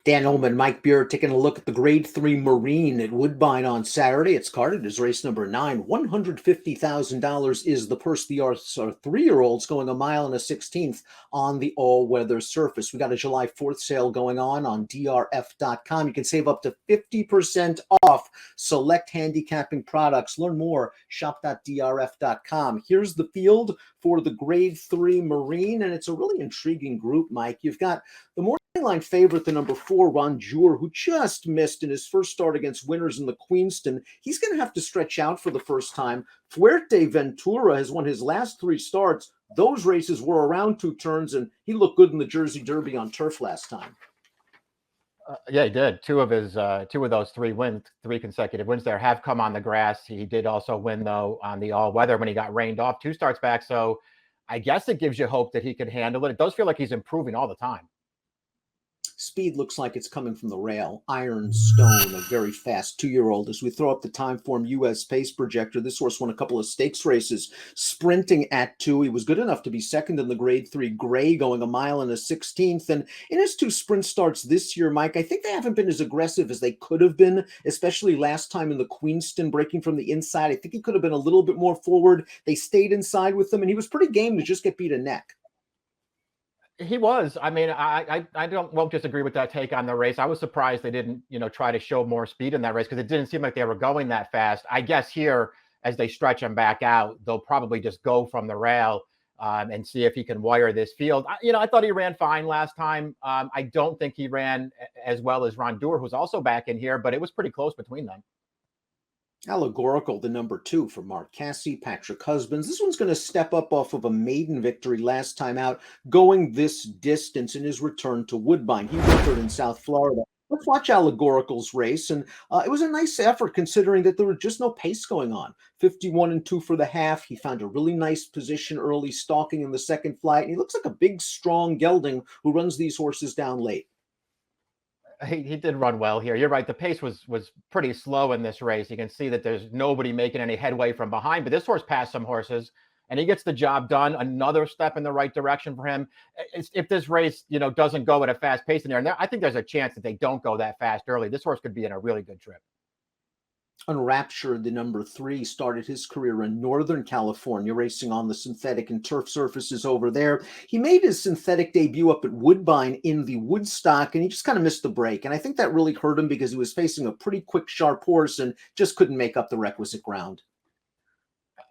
Dan Illman, Mike Beer, taking a look at the Grade 3 Marine at Woodbine on Saturday. It's carded as race number 9. $150,000 is the purse. The are 3-year-olds going a mile and a 16th on the all-weather surface. We got a July 4th sale going on DRF.com. You can save up to 50% off select handicapping products. Learn more, shop.drf.com. Here's the field for the Grade 3 Marine, and it's a really intriguing group, Mike. You've got the morning line favorite, the number 4, Ron Jure, who just missed in his first start against winners in the Queenston. He's going to have to stretch out for the first time. Fuerteventura has won his last 3 starts. Those races were around 2 turns, and he looked good in the Jersey Derby on turf last time. Yeah, he did. Two of those 3 wins, 3 consecutive wins there have come on the grass. He did also win, though, on the all-weather when he got rained off 2 starts back. So I guess it gives you hope that he could handle it. It does feel like he's improving all the time. Speed looks like it's coming from the rail. Iron Stone, a very fast 2-year-old. As we throw up the Timeform US pace projector, this horse won a couple of stakes races, sprinting at 2. He was good enough to be second in the Grade 3 Gray, going a mile and a 16th. And in his 2 sprint starts this year, Mike, I think they haven't been as aggressive as they could have been, especially last time in the Queenston, breaking from the inside. I think he could have been a little bit more forward. They stayed inside with him, and he was pretty game to just get beat a neck. He was. I mean, I won't disagree with that take on the race. I was surprised they didn't, try to show more speed in that race because it didn't seem like they were going that fast. I guess here, as they stretch him back out, they'll probably just go from the rail and see if he can wire this field. I thought he ran fine last time. I don't think he ran as well as Ron Dewar, who's also back in here, but it was pretty close between them. Allegorical, the number 2 for Mark Casse, Patrick Husbands. This one's going to step up off of a maiden victory last time out, going this distance in his return to Woodbine. He wintered in South Florida. Let's watch Allegorical's race, and it was a nice effort considering that there was just no pace going on. 51-2 for the half. He found a really nice position early, stalking in the second flight, and he looks like a big, strong gelding who runs these horses down late. He did run well here. You're right. The pace was pretty slow in this race. You can see that there's nobody making any headway from behind, but this horse passed some horses and he gets the job done. Another step in the right direction for him. If this race, doesn't go at a fast pace in there, and I think there's a chance that they don't go that fast early. This horse could be in a really good trip. Unraptured, the number 3, started his career in Northern California, racing on the synthetic and turf surfaces over there. He made his synthetic debut up at Woodbine in the Woodstock, and he just kind of missed the break. And I think that really hurt him because he was facing a pretty quick, sharp horse and just couldn't make up the requisite ground.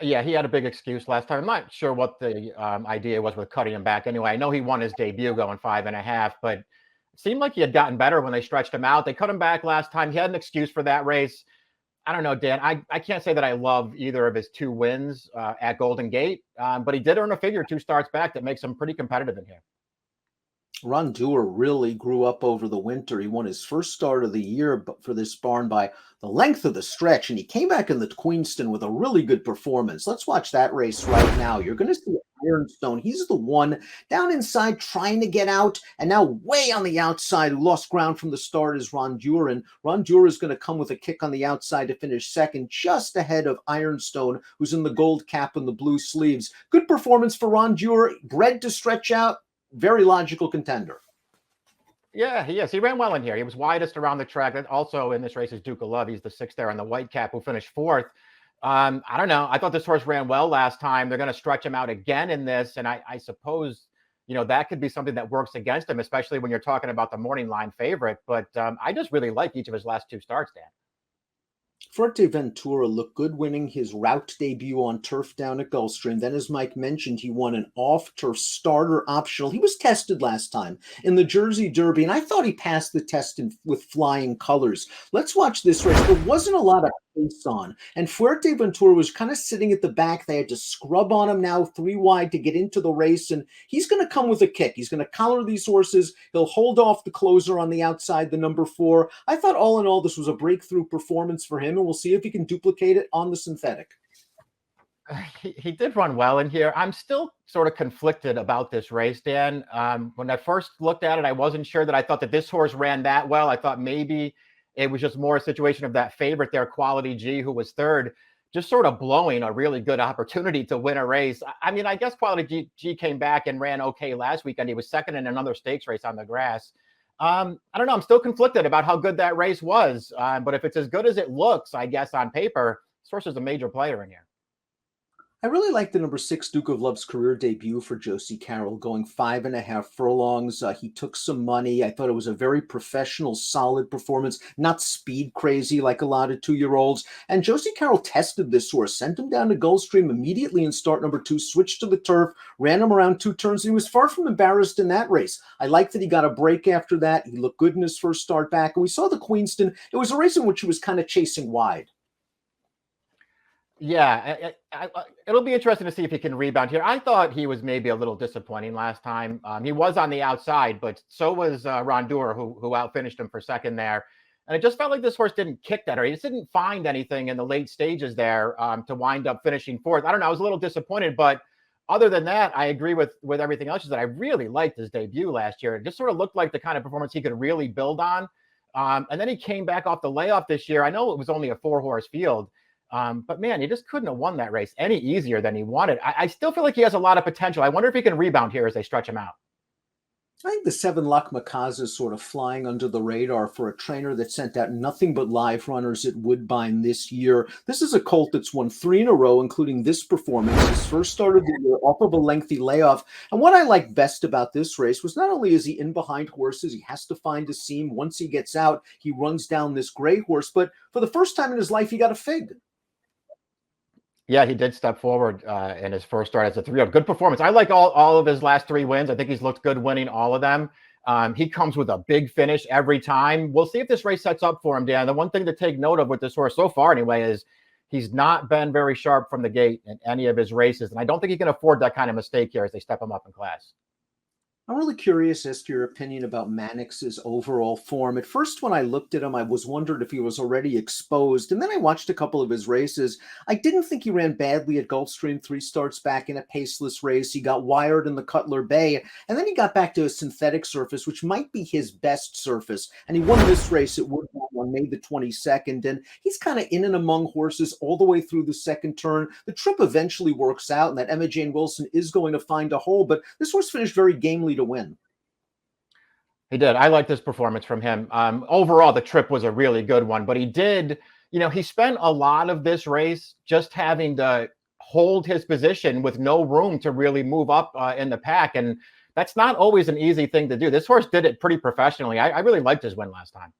Yeah, he had a big excuse last time. I'm not sure what the idea was with cutting him back. Anyway, I know he won his debut going 5.5, but it seemed like he had gotten better when they stretched him out. They cut him back last time. He had an excuse for that race. I don't know, Dan. I can't say that I love either of his 2 wins at Golden Gate, but he did earn a figure 2 starts back that makes him pretty competitive in here. Ron Dewar really grew up over the winter. He won his first start of the year for this barn by the length of the stretch, and he came back in the Queenston with a really good performance. Let's watch that race right now. You're going to see Ironstone. He's the one down inside trying to get out, and now way on the outside, who lost ground from the start is Ron Dewar, and Ron Dewar is going to come with a kick on the outside to finish second, just ahead of Ironstone, who's in the gold cap and the blue sleeves. Good performance for Ron Dewar, bred to stretch out. Very logical contender. Yeah, he is. He ran well in here. He was widest around the track. And also in this race is Duke of Love. He's the 6th there on the white cap who finished 4th. I don't know. I thought this horse ran well last time. They're going to stretch him out again in this. And I suppose, that could be something that works against him, especially when you're talking about the morning line favorite. But I just really like each of his last 2 starts, Dan. Fuerteventura looked good, winning his route debut on turf down at Gulfstream. Then, as Mike mentioned, he won an off-turf starter optional. He was tested last time in the Jersey Derby, and I thought he passed the test with flying colors. Let's watch this race. There wasn't a lot of pace on, and Fuerteventura was kind of sitting at the back. They had to scrub on him now 3 wide to get into the race, and he's going to come with a kick. He's going to collar these horses. He'll hold off the closer on the outside, the number 4. I thought all in all, this was a breakthrough performance for him, and we'll see if he can duplicate it on the synthetic. He did run well in here. I'm still sort of conflicted about this race, Dan. When I first looked at it, I wasn't sure that I thought that this horse ran that well. I thought maybe it was just more a situation of that favorite there, Quality G, who was 3rd, just sort of blowing a really good opportunity to win a race. I mean, I guess Quality G came back and ran okay last weekend. He was 2nd in another stakes race on the grass. I don't know. I'm still conflicted about how good that race was. But if it's as good as it looks, I guess on paper, Source is a major player in here. I really like the number 6 Duke of Love's career debut for Josie Carroll, going 5.5 furlongs. He took some money. I thought it was a very professional, solid performance, not speed crazy like a lot of 2-year-olds. And Josie Carroll tested this horse, sent him down to Gulfstream immediately in start number 2, switched to the turf, ran him around 2 turns, and he was far from embarrassed in that race. I like that he got a break after that. He looked good in his first start back. And we saw the Queenston. It was a race in which he was kind of chasing wide. Yeah, it'll be interesting to see if he can rebound here. I thought he was maybe a little disappointing last time. He was on the outside, but so was Rondour, who outfinished him for second there. And it just felt like this horse didn't kick that, or he just didn't find anything in the late stages there to wind up finishing fourth. I don't know. I was a little disappointed, but other than that, I agree with everything else. That I really liked his debut last year. It just sort of looked like the kind of performance he could really build on. And then he came back off the layoff this year. I know it was only a 4-horse field. But man, he just couldn't have won that race any easier than he wanted. I still feel like he has a lot of potential. I wonder if he can rebound here as they stretch him out. I think the 7 Luck Makaza is sort of flying under the radar for a trainer that sent out nothing but live runners at Woodbine this year. This is a colt that's won 3 in a row, including this performance. His first start of the year off of a lengthy layoff. And what I like best about this race was not only is he in behind horses, he has to find a seam. Once he gets out, he runs down this gray horse. But for the first time in his life, he got a fig. Yeah, he did step forward in his first start as a 3-year-old. Good performance. I like all of his last 3 wins. I think he's looked good winning all of them. He comes with a big finish every time. We'll see if this race sets up for him, Dan. The one thing to take note of with this horse so far anyway is he's not been very sharp from the gate in any of his races. And I don't think he can afford that kind of mistake here as they step him up in class. I'm really curious as to your opinion about Mannix's overall form. At first, when I looked at him, I was wondered if he was already exposed. And then I watched a couple of his races. I didn't think he ran badly at Gulfstream 3 starts back in a paceless race. He got wired in the Cutler Bay. And then he got back to a synthetic surface, which might be his best surface. And he won this race at Woodbine on May the 22nd. And he's kind of in and among horses all the way through the second turn. The trip eventually works out, and that Emma Jane Wilson is going to find a hole. But this horse finished very gamely to win. He did. I like this performance from him. Overall, the trip was a really good one, but he did, he spent a lot of this race just having to hold his position with no room to really move up in the pack. And that's not always an easy thing to do. This horse did it pretty professionally. I really liked his win last time.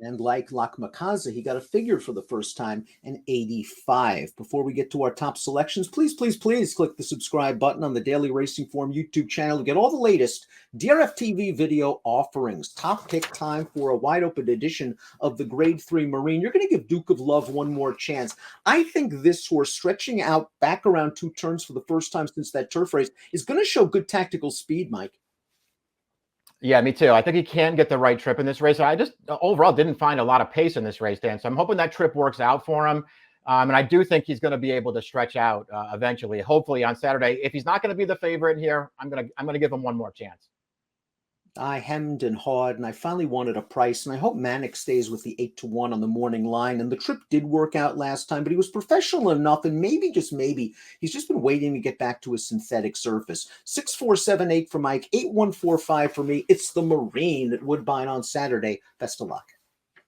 And like Lak Makaza, he got a figure for the first time, an 85. Before we get to our top selections, please click the subscribe button on the Daily Racing Form YouTube channel to get all the latest DRFTV video offerings. Top pick time for a wide open edition of the Grade 3 Marine. You're going to give Duke of Love one more chance. I think this horse, stretching out back around 2 turns for the first time since that turf race, is going to show good tactical speed, Mike. Yeah, me too. I think he can get the right trip in this race. I just overall didn't find a lot of pace in this race, Dan. So I'm hoping that trip works out for him. And I do think he's going to be able to stretch out eventually, hopefully on Saturday. If he's not going to be the favorite here, I'm going to give him one more chance. I hemmed and hawed, and I finally wanted a price, and I hope Mannix stays with the 8-1 on the morning line. And the trip did work out last time, but he was professional enough, and maybe, just maybe, he's just been waiting to get back to a synthetic surface. 6-4-7-8 for Mike, 8-1-4-5 for me. It's the Marine at Woodbine on Saturday. Best of luck.